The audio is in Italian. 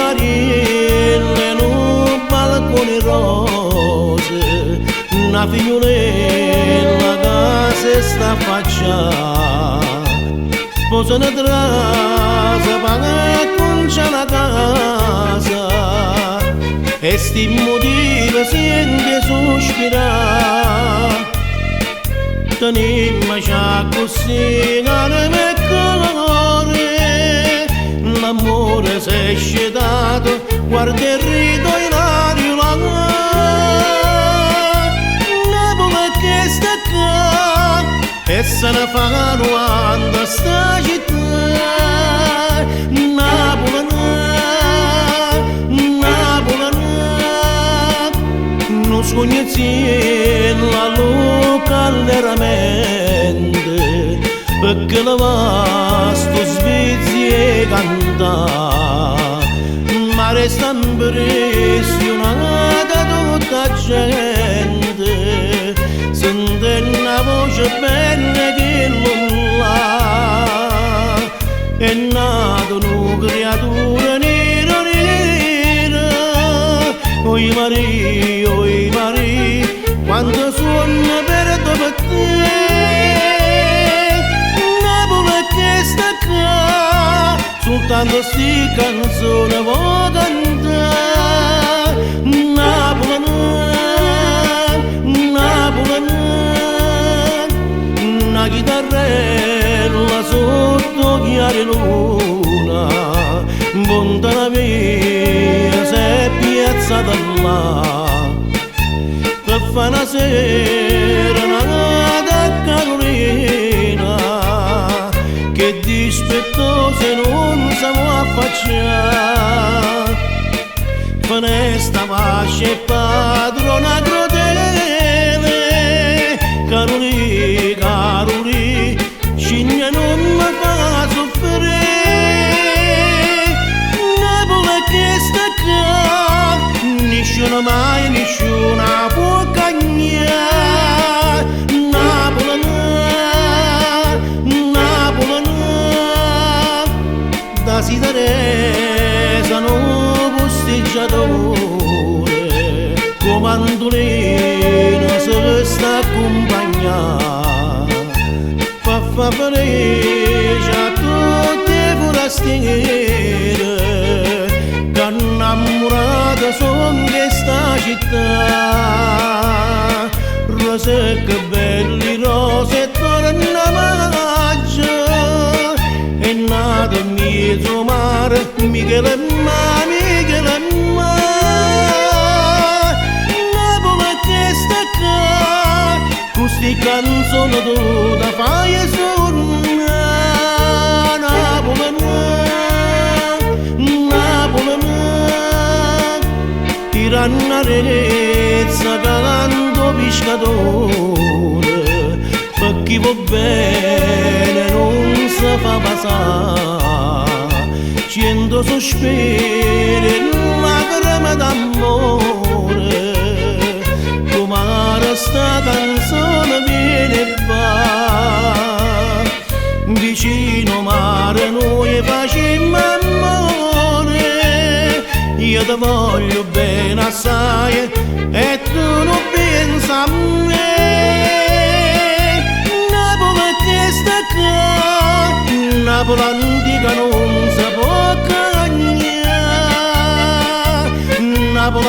campanile in un balcone rose, una figliolella che si sta affacciando, sposa una trasa, paga e concia la casa, e sti motivi sente sospirare. Tenimmo già così anima e cuore, l'amore si è scetato, guarda il rito in aria là. Napoli che sta qua e se ne fa quando sta città. Napoli, Napoli, non sogni la calderamente, perché la vasto svizi e canta, ma resta impressionata tutta gente, sente una voce bella che nulla, è nata una creatura nera nera, oi Maria, quando suona per te, Napoli che sta qua, soltanto sti canzoni vuoi cantare. Napoli, Napoli, una chitarrella sotto chiare luna, monta la via, si è piazzata là. Fa una serenata Carolina che dispettosa non si può affacciare, fanesta pace e padrona crudele. Carolì, Carolì, cigna non mi fa soffrire. Napoli che sta qua, nessuno mai, nessuna può cagnare. Napoli, Napoli, da Sideresa no posteggiatore, comandolino se sta accompagnando, fa felice a tutte le forastiere che innamorate sono di sta città. Rose che belli rose torna maggio, è nato in mezzo mare Michele Ma, Michele Ma. Napoli che sta qua, questi canzoni tu da fai e suona. Napoli, Napoli, tirannarezza calando pescatore, per chi va bene non si fa passare, 100 sospiri e lacrime d'amore, come sta canzone viene e va, vicino mare noi facciamo amore, io ti voglio bene assai e tu non pensa a me. Napoli che sta qua, Napoli antica non si può cagnare, Napoli